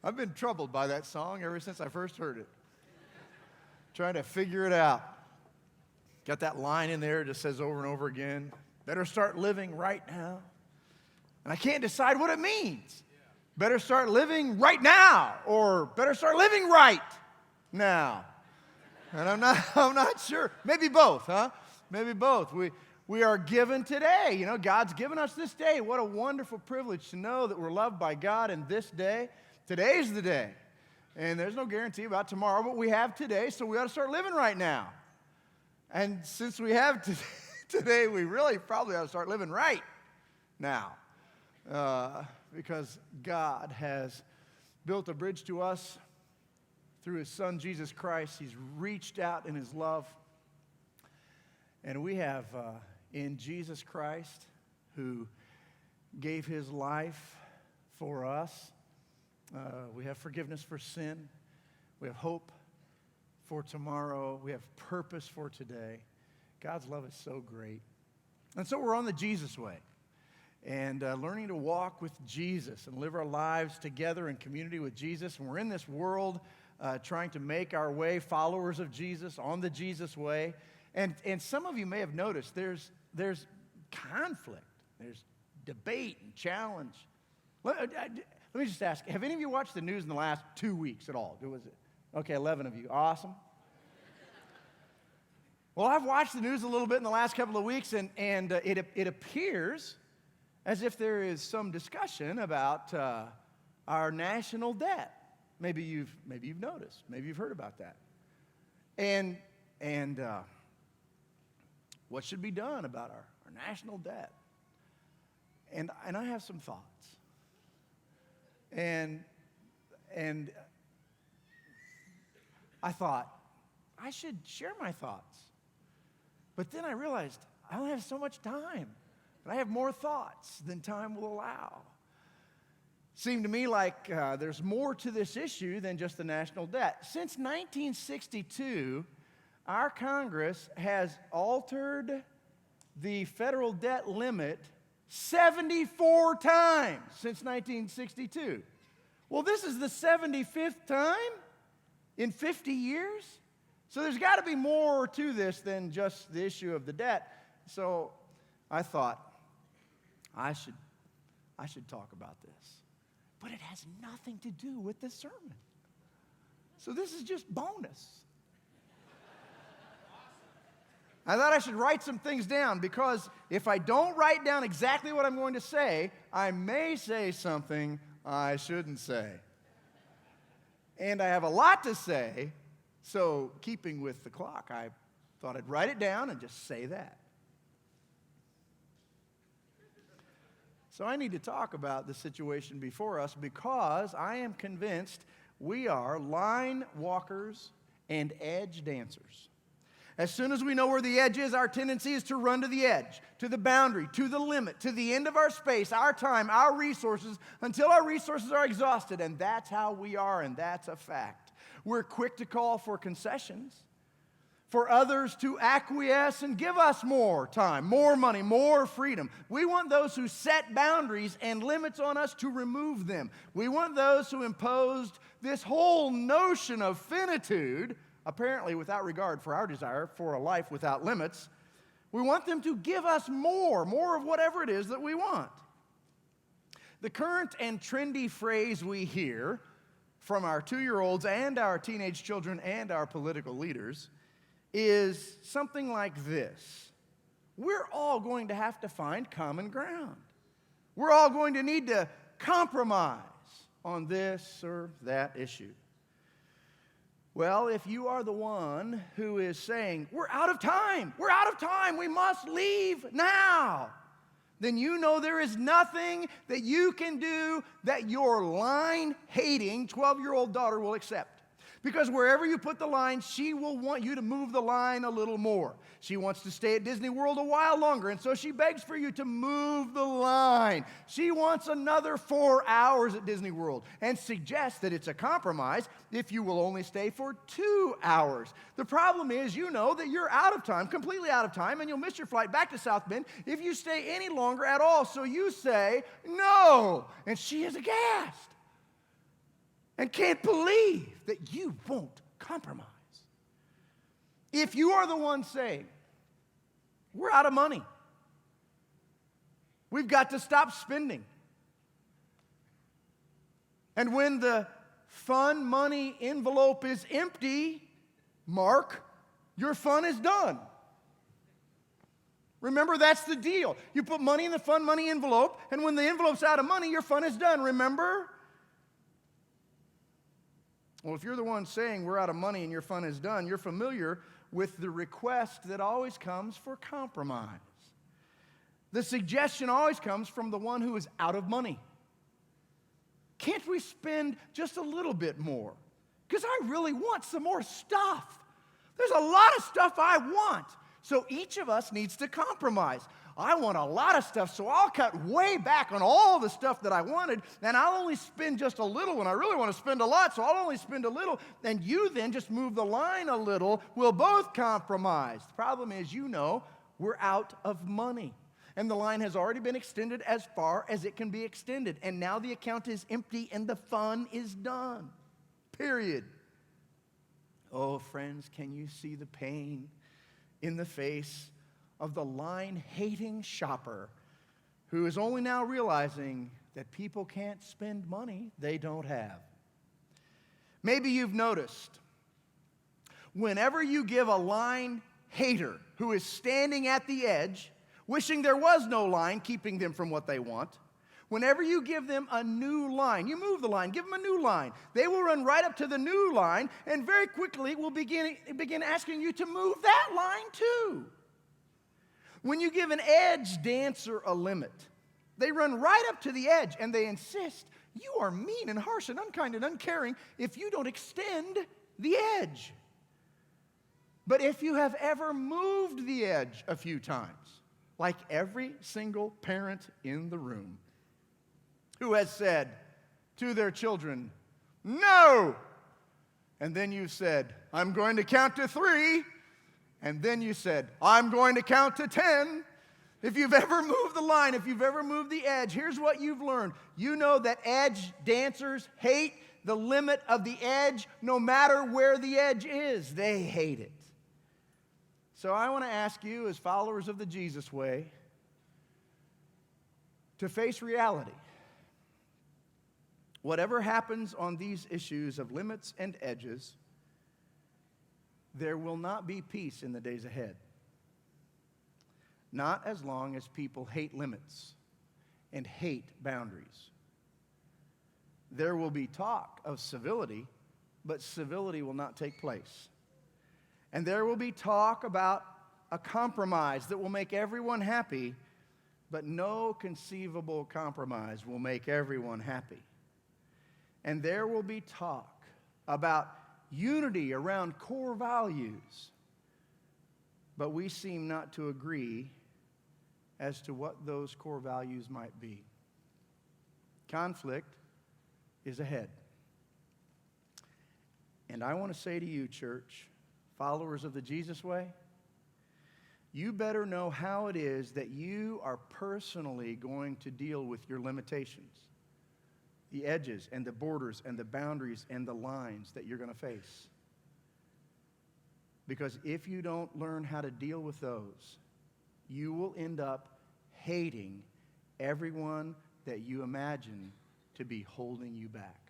I've been troubled by that song ever since I first heard it. Trying to figure it out. Got that line in there that just says over and over again, better start living right now. And I can't decide what it means. Better start living right now, or better start living right now. And I'm not sure. Maybe both, huh? Maybe both. We are given today. You know, God's given us this day. What a wonderful privilege to know that we're loved by God in this day. Today's the day. And there's no guarantee about tomorrow, but we have today, so we ought to start living right now. And since we have today, we really probably ought to start living right now. Because God has built a bridge to us through His Son, Jesus Christ. He's reached out in His love. And we have in Jesus Christ, who gave His life for us, we have forgiveness for sin. We have hope for tomorrow. We have purpose for today. God's love is so great. And so we're on the Jesus way. And learning to walk with Jesus and live our lives together in community with Jesus. And we're in this world trying to make our way followers of Jesus on the Jesus way. And some of you may have noticed there's conflict, there's debate and challenge. Let me just ask, have any of you watched the news in the last 2 weeks at all? Who was it? Okay, 11 of you. Awesome. Well, I've watched the news a little bit in the last couple of weeks, and it appears as if there is some discussion about our national debt. Maybe you've noticed. Maybe you've heard about that. And what should be done about our national debt? And I have some thoughts. And I thought, I should share my thoughts. But then I realized I only have so much time. And I have more thoughts than time will allow. Seemed to me like there's more to this issue than just the national debt. Since 1962, our Congress has altered the federal debt limit 74 times since 1962. Well, this is the 75th time in 50 years. So there's got to be more to this than just the issue of the debt. So I thought I should talk about this. But it has nothing to do with this sermon. So this is just bonus. I thought I should write some things down, because if I don't write down exactly what I'm going to say, I may say something I shouldn't say. And I have a lot to say, so keeping with the clock, I thought I'd write it down and just say that. So I need to talk about the situation before us, because I am convinced we are line walkers and edge dancers. As soon as we know where the edge is, our tendency is to run to the edge, to the boundary, to the limit, to the end of our space, our time, our resources, until our resources are exhausted. And that's how we are, and that's a fact. We're quick to call for concessions, for others to acquiesce and give us more time, more money, more freedom. We want those who set boundaries and limits on us to remove them. We want those who imposed this whole notion of finitude, apparently without regard for our desire for a life without limits. We want them to give us more of whatever it is that we want. The current and trendy phrase we hear from our 2-year-olds and our teenage children and our political leaders is something like this: we're all going to have to find common ground. We're all going to need to compromise on this or that issue. Well, if you are the one who is saying, we're out of time, we must leave now, then you know there is nothing that you can do that your line-hating 12-year-old daughter will accept. Because wherever you put the line, she will want you to move the line a little more. She wants to stay at Disney World a while longer, and so she begs for you to move the line. She wants another 4 hours at Disney World and suggests that it's a compromise if you will only stay for 2 hours. The problem is, you know that you're out of time, completely out of time, and you'll miss your flight back to South Bend if you stay any longer at all. So you say, no, and she is aghast. and can't believe that you won't compromise. If you are the one saying, we're out of money, we've got to stop spending, and when the fun money envelope is empty, mark, your fun is done. Remember, that's the deal. You put money in the fun money envelope, and when the envelope's out of money, your fun is done. Remember? Well, if you're the one saying we're out of money and your fun is done, you're familiar with the request that always comes for compromise. The suggestion always comes from the one who is out of money. Can't we spend just a little bit more? Because I really want some more stuff. There's a lot of stuff I want. So each of us needs to compromise. I want a lot of stuff, so I'll cut way back on all the stuff that I wanted, and I'll only spend just a little when I really want to spend a lot, so I'll only spend a little, and you then just move the line a little. We'll both compromise. The problem is, we're out of money, and the line has already been extended as far as it can be extended, and now the account is empty and the fun is done. Period. Oh, friends, can you see the pain in the face of the line-hating shopper who is only now realizing that people can't spend money they don't have? Maybe you've noticed, whenever you give a line hater who is standing at the edge, wishing there was no line keeping them from what they want, whenever you give them a new line, you move the line, give them a new line, they will run right up to the new line and very quickly will begin asking you to move that line too. When you give an edge dancer a limit, they run right up to the edge and they insist, you are mean and harsh and unkind and uncaring if you don't extend the edge. But if you have ever moved the edge a few times, like every single parent in the room who has said to their children, no, and then you said, I'm going to count to 3, and then you said, I'm going to count to 10. If you've ever moved the line, if you've ever moved the edge, here's what you've learned. You know that edge dancers hate the limit of the edge no matter where the edge is. They hate it. So I want to ask you, as followers of the Jesus way, to face reality. Whatever happens on these issues of limits and edges, there will not be peace in the days ahead. Not as long as people hate limits and hate boundaries. There will be talk of civility, but civility will not take place. And there will be talk about a compromise that will make everyone happy, but no conceivable compromise will make everyone happy. And there will be talk about unity around core values, but we seem not to agree as to what those core values might be. Conflict is ahead. And I want to say to you, church, followers of the Jesus way, you better know how it is that you are personally going to deal with your limitations, the edges and the borders and the boundaries and the lines that you're going to face. Because if you don't learn how to deal with those, you will end up hating everyone that you imagine to be holding you back.